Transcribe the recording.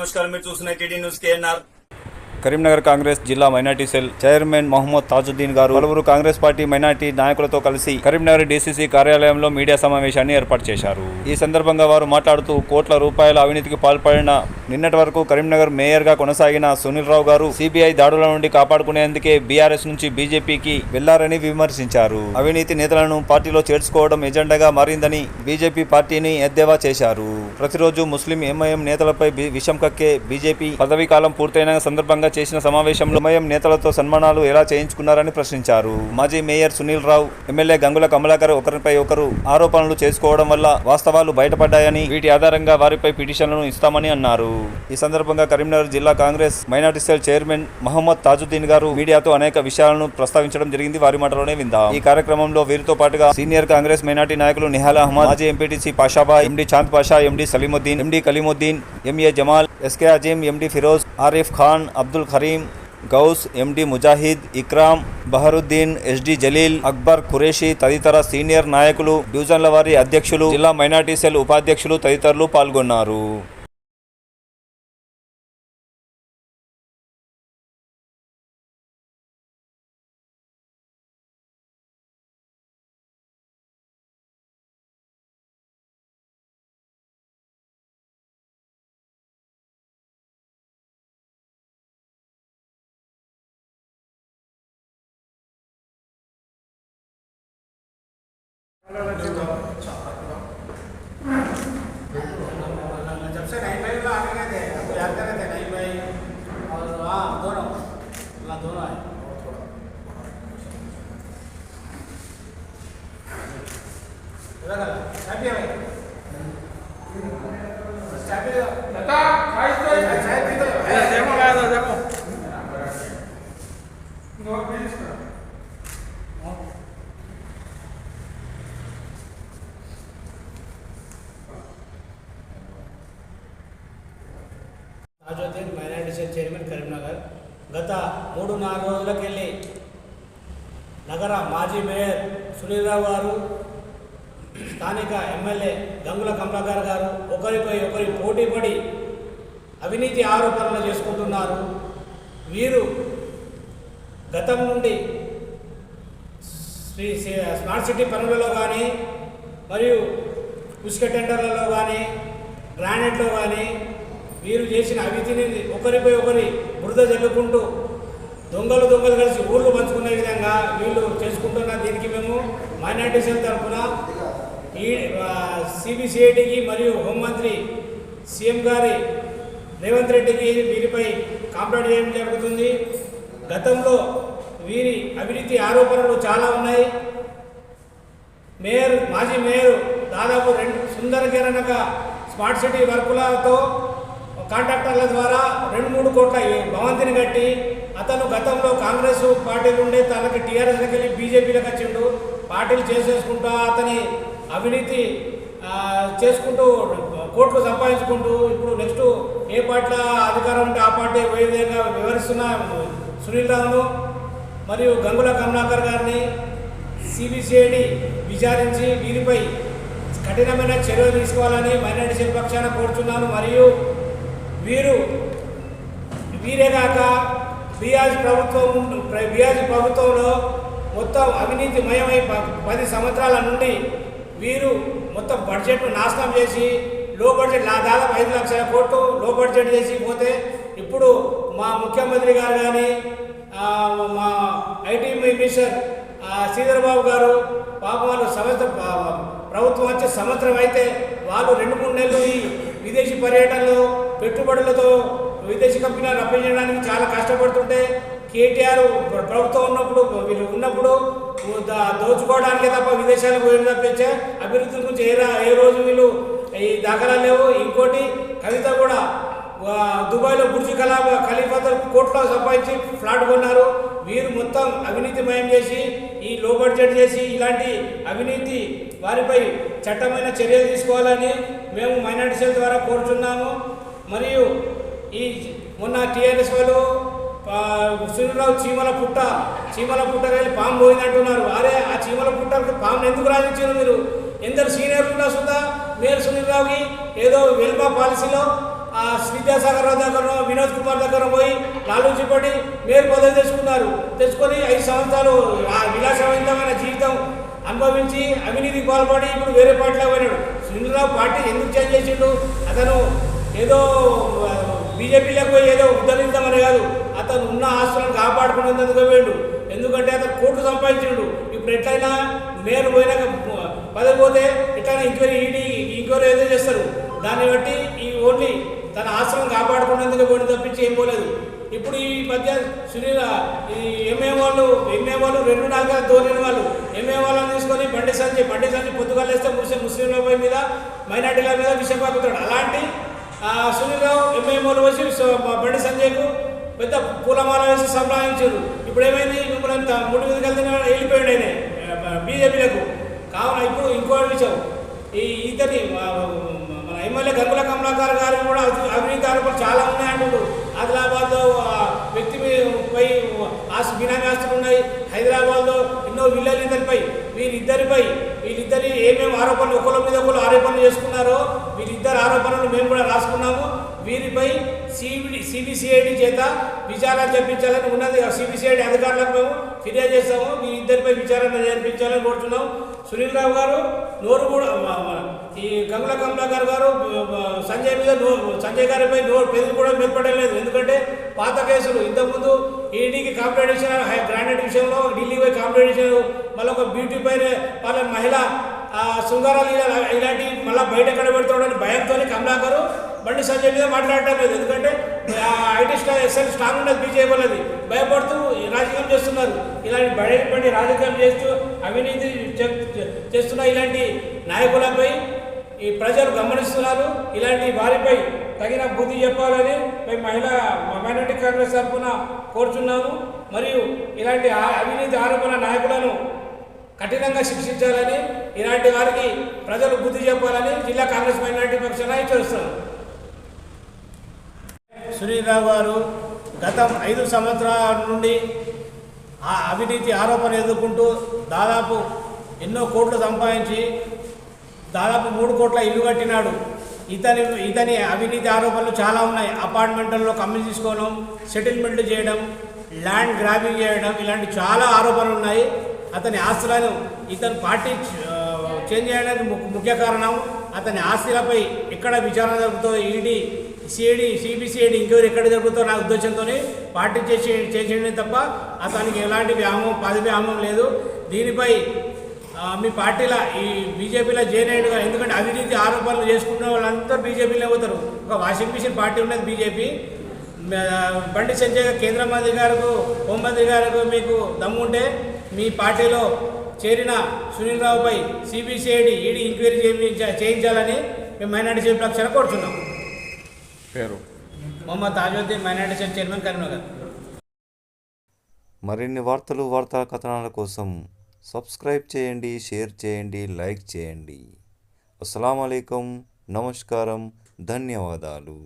నమస్కారం. మీరు చూస్తున్న TD news KNR. Karimnagar Congress జిల్లా minority cell chairman Mohammed Tajuddin గారు పలువురు కాంగ్రెస్ పార్టీ మైనార్టీ నాయకులతో కలిసి కరీంనగర్ డీసీసీ కార్యాలయంలో మీడియా సమావేశాన్ని ఏర్పాటు చేశారు. ఈ సందర్భంగా వారు మాట్లాడుతూ కోట్ల రూపాయల అవినీతికి పాల్పడిన నిన్నటి వరకు కరీంనగర్ మేయర్ గా కొనసాగిన సునీల్ రావు గారు సిబిఐ దాడుల నుండి కాపాడుకునేందుకే బీఆర్ఎస్ నుంచి బీజేపీకి వెళ్లారని విమర్శించారు. అవినీతి నేతలను పార్టీలో చేర్చుకోవడం ఎజెండాగా మారిందని బీజేపీ పార్టీని ఎద్దేవా చేశారు. ప్రతిరోజు ముస్లిం ఎంఐఎం నేతలపై విషం కక్కే బీజేపీ పదవీ కాలం పూర్తయిన సందర్భంగా చేసిన సమావేశంలో ఎంఐఎం నేతలతో సన్మానాలు ఎలా చేయించుకున్నారని ప్రశ్నించారు. మాజీ మేయర్ సునీల్ రావు, ఎమ్మెల్యే గంగుల కమలాకర్ ఒకరిపై ఒకరు ఆరోపణలు చేసుకోవడం వల్ల వాస్తవాలు బయటపడ్డాయని, వీటి ఆధారంగా వారిపై పిటిషన్లను ఇస్తామని అన్నారు. ఈ సందర్భంగా కరీంనగర్ జిల్లా Congress minority cell chairman Mohammed Tajuddin గారు మీడియాతో అనేక విషయాలను ప్రస్తావించడం జరిగింది. వారి మాటలోనే విందాం. ఈ కార్యక్రమంలో వీరితో పాటుగా సీనియర్ కాంగ్రెస్ మైనార్టీ నాయకులు నిహాల్ అహ్మద్, మాజీ MPTC Pashabai, MD Chand Pasha, MD Saleemuddin, MD Kaleemuddin, MA Jamal, SK Azeem, MD Feroz, Arif Khan, Abdul Kareem, Ghouse, MD Mujahid, Ikram, Baharuddin, SD Jaleel, Akbar Qureshi తదితర సీనియర్ నాయకులు, డివిజన్ల వారి అధ్యక్షులు, జిల్లా మైనార్టీ సెల్ ఉపాధ్యక్షులు తదితరులు పాల్గొన్నారు. जब से 95 में आगे गए थे, आपको याद कर रहे थे 95 और हाँ दोनों है। चाबी है भाई, चाबी दो। बता, चाबी दो। देखो क्या था, देखो। No please. Tajuddin minority cell chairman Karimnagar. గత 3-4 రోజులకెళ్ళి నగర మాజీ మేయర్ సునీల్ రావు గారు, స్థానిక ఎమ్మెల్యే గంగుల కమలాకర్ గారు ఒకరిపై ఒకరి పోటీపడి అవినీతి ఆరోపణలు చేసుకుంటున్నారు. వీరు గతం నుండి స్మార్ట్ సిటీ పనులలో కానీ మరియు ఉసుక టెండర్లలో కానీ గ్రానైట్లో కానీ వీరు చేసిన అవినీతిని ఒకరిపై ఒకరి బురద జల్లుకుంటూ దొంగలు కలిసి ఊళ్ళు పంచుకునే విధంగా వీళ్ళు చేసుకుంటున్న దీనికి మేము మైనార్టీ సెల్ తరఫున ఈ సిబిసిఐడికి మరియు హోంమంత్రి సీఎం గారి రేవంత్ రెడ్డికి వీరిపై కంప్లైంట్ చేయడం జరుగుతుంది. గతంలో వీరి అవినీతి ఆరోపణలు చాలా ఉన్నాయి. మాజీ మేయర్ దాదాపు సుందర కిరణక స్మార్ట్ సిటీ వర్కులతో కాంట్రాక్టర్ల ద్వారా 2-3 కోట్ల భవంతిని కట్టి అతను గతంలో కాంగ్రెస్ పార్టీ నుండి తనకి టీఆర్ఎస్కి వెళ్ళి బీజేపీలకు వచ్చిండు. పార్టీలు చేసేసుకుంటూ అతని అవినీతి చేసుకుంటూ కోట్లు సంపాదించుకుంటూ ఇప్పుడు నెక్స్ట్ ఏ పార్టీలో అధికారం ఉంటే ఆ పార్టీ ఏ విధంగా వివరిస్తున్న సునీల్ రావును మరియు గంగుల కమలాకర్ గారిని సిబిసిఐడి విచారించి వీరిపై కఠినమైన చర్యలు తీసుకోవాలని మైనార్టీ సెల్ పక్షాన కోరుచున్నాను. మరియు వీరేగాక బీఆర్ఎస్ ప్రభుత్వంలో మొత్తం అవినీతిమయమై 10 సంవత్సరాల నుండి వీరు మొత్తం బడ్జెట్ను నాశనం చేసి లో బడ్జెట్ దాదాపు 5 లక్షల కోట్లు లో బడ్జెట్ చేసి పోతే ఇప్పుడు మా ముఖ్యమంత్రి గారు కానీ మా ఐటీ మినిస్టర్ శ్రీధర్ బాబు గారు పాపం వాళ్ళు ప్రభుత్వం వచ్చే సంవత్సరం అయితే వాళ్ళు 2-3 నెలలు ఈ విదేశీ పర్యటనలో పెట్టుబడులతో విదేశీ కంపెనీలు రప్పించడానికి చాలా కష్టపడుతుంటే కేటీఆర్ ప్రభుత్వం ఉన్నప్పుడు దోచుకోవడానికే తప్ప విదేశాలకు పోయిన తప్పించే అభివృద్ధి గురించి ఏ రోజు వీళ్ళు ఈ దాఖలాలు లేవు. ఇంకోటి కవిత కూడా దుబాయ్లో బుర్జ్ ఖలీఫాతో కోట్లో సంపాదించి ఫ్లాట్ కొన్నారు. వీరు మొత్తం అవినీతిమయం చేసి ఈ లో బడ్జెట్ చేసి ఇలాంటి అవినీతి వారిపై చట్టమైన చర్యలు తీసుకోవాలని మేము మైనార్టీ సెల్ ద్వారా కోరుచున్నాము. మరియు ఈ మొన్న టీఆర్ఎస్ వాళ్ళు సునీల్ రావు చీమల పుట్ట వెళ్ళి పాము పోయిందంటున్నారు. అరే ఆ చీమల పుట్టకు పామును ఎందుకు రాజించారు మీరు? ఎందరు సీనియర్లు ఉన్నా సుద్దా మేయర్ సునీల్ రావుకి ఏదో వెల్బా పాలసీలో విద్యాసాగర్ రావు దగ్గర వినోద్ కుమార్ దగ్గర పోయి లాలూచి పడి మేయర్ పదవి తెచ్చుకొని 5 సంవత్సరాలు విలాసవంతమైన జీవితం అనుభవించి అవినీతికి పాల్పడి ఇప్పుడు వేరే పార్టీలో పోయినాడు. సునీల్రావు పార్టీ ఎందుకు చేంజ్ చేసిండు? అతను ఏదో బీజేపీలోకి పోయి ఏదో ఉద్ధరిద్దామని కాదు, అతను ఉన్న ఆస్తులను కాపాడుకునేందుకు పోయిండు. ఎందుకంటే అతను కోట్లు సంపాదించిండు. ఇప్పుడు ఎట్లయినా మేయర్ పోయినాక పదవి పోతే ఎట్లయినా ఇంక్వైరీ ఏదో చేస్తారు. దాన్ని బట్టి ఈ ఓన్లీ తన ఆశ్రమం కాపాడుకునేందుకు పోయిన తప్పించి ఏం పోలేదు. ఇప్పుడు ఈ మధ్య సునీల్ ఈ ఎంఏ వాళ్ళు 2 నాలుగు దోలిన వాళ్ళు ఎంఏ వాళ్ళని తీసుకొని బండి సంజయ్ పొద్దుగా వేస్తే ముస్లింల మీద మైనార్టీల మీద విషయం పంపుతాడు. అలాంటి సునీల్ రావు ఎంఏ వాళ్ళు వచ్చి బండి సంజయ్కు పెద్ద పూలమాల వేసి సంప్రదించారు. ఇప్పుడు ఏమైంది? మిమ్మల్ని ముడి మీద కలిసి వెళ్ళిపోయాడు ఆయన బీజేపీలకు. కావున ఇప్పుడు ఇంకో విషయం, ఇతని మన ఎమ్మెల్యే గంగుల కమలాకర్ గారు కూడా అవినీతి ఆరోపణలు చాలా ఉన్నాయంటున్నారు. ఆదిలాబాద్లో వ్యక్తి పై బినామీ ఆస్తులు ఉన్నాయి. హైదరాబాద్లో ఎన్నో విల్లాలు వీళ్ళిద్దరి ఏమేమి ఆరోపణలు ఒకరి మీద ఒకరు ఆరోపణలు చేసుకున్నారో వీళ్ళిద్దరు ఆరోపణలు మేము కూడా రాసుకున్నాము. వీరిపై సిబిసిఐడి చేత విచారణ జరిపించాలని ఉన్నది. సిబిసిఐడి అధికారులకు మేము ఫిర్యాదు చేస్తాము. వీరిద్దరిపై విచారణ జరిపించాలని కోరుతున్నాం. సునీల్ రావు గారు నోరు కూడా ఈ గంగుల కమలాకర్ గారు సంజయ్ గారిపై పెదవి కూడా మెప్పడం లేదు. ఎందుకంటే పాత కేసులు ఇంతకుముందు ఈడీకి కంప్లైంట్ ఇచ్చిన గ్రాండెడ్ విషయంలో ఢిల్లీ పోయి కంప్లైంట్ ఇచ్చారు. మళ్ళీ ఒక బ్యూటీ పైన వాళ్ళ మహిళ శృంగారాలు ఇలాంటి మళ్ళీ బయట ఎక్కడ పెడుతున్నాడని భయంతో కమలాకర్ బండి సంజయ్ మీద మాట్లాడటం లేదు. ఎందుకంటే ఐటీ స్ట్రాంగ్ ఉన్నది బీజేపీ వాళ్ళది, భయపడుతూ రాజకీయం చేస్తున్నారు. ఇలాంటి బయటపడి రాజకీయం చేస్తూ అవినీతి చేస్తున్న ఇలాంటి నాయకులపై ఈ ప్రజలు గమనిస్తున్నారు. ఇలాంటి వారిపై తగిన బుద్ధి చెప్పాలని మేము మైనార్టీ కాంగ్రెస్ తరఫున కోరుచున్నాము. మరియు ఇలాంటి అవినీతి ఆరోపణ నాయకులను కఠినంగా శిక్షించాలని, ఇలాంటి వారికి ప్రజలు బుద్ధి చెప్పాలని జిల్లా కాంగ్రెస్ మైనార్టీ పక్షాన హెచ్చరిస్తున్నాం. సునీల్ రావు గారు గత 5 సంవత్సరాల నుండి అవినీతి ఆరోపణ ఎదుర్కొంటూ దాదాపు ఎన్నో కోట్లు సంపాదించి దాదాపు 3 కోట్ల ఇల్లు కట్టినాడు. ఇతని అవినీతి ఆరోపణలు చాలా ఉన్నాయి. అపార్ట్మెంట్లలో కమ్మి తీసుకోవడం, సెటిల్మెంట్లు చేయడం, ల్యాండ్ గ్రాబింగ్ చేయడం, ఇలాంటి చాలా ఆరోపణలు ఉన్నాయి. అతని ఆస్తులను ఇతని పార్టీ చేంజ్ చేయడానికి ముఖ్య కారణం అతని ఆస్తులపై ఎక్కడ విచారణ జరుగుతుందో ఈడీ సిబిసిఐడి ఇంక్వైరీ ఎక్కడ జరుగుతుందో నా ఉద్దేశంతో పార్టీ చేసేయడం తప్ప అతనికి ఎలాంటి పదవి వ్యామోహం లేదు. దీనిపై మీ పార్టీలో ఈ బీజేపీలో జాయిన్ అయ్యాడుగా. ఎందుకంటే అవినీతి ఆరోపణలు చేసుకున్న వాళ్ళంతా బీజేపీలో పోతారు. ఒక వాషింగ్ మిషన్ పార్టీ ఉన్నది బీజేపీ. బండి సంజయ్ కేంద్ర మంత్రి గారికి, హోంమంత్రి గారికి మీకు దమ్ముంటే మీ పార్టీలో చేరిన సునీల్ రావుపై సిబిసిఐడి ఈడీ ఎంక్వైరీ చేయించాలని మేము మైనార్టీ సెల్ పక్షాన కోరుతున్నాం. పేరు Mohammed Tajuddin, minority cell chairman, Karimnagar. మరిన్ని వార్తా కథనాల కోసం సబ్స్క్రైబ్ చేయండి, షేర్ చేయండి, లైక్ చేయండి. అస్సలాము అలైకుం, నమస్కారం, ధన్యవాదాలు.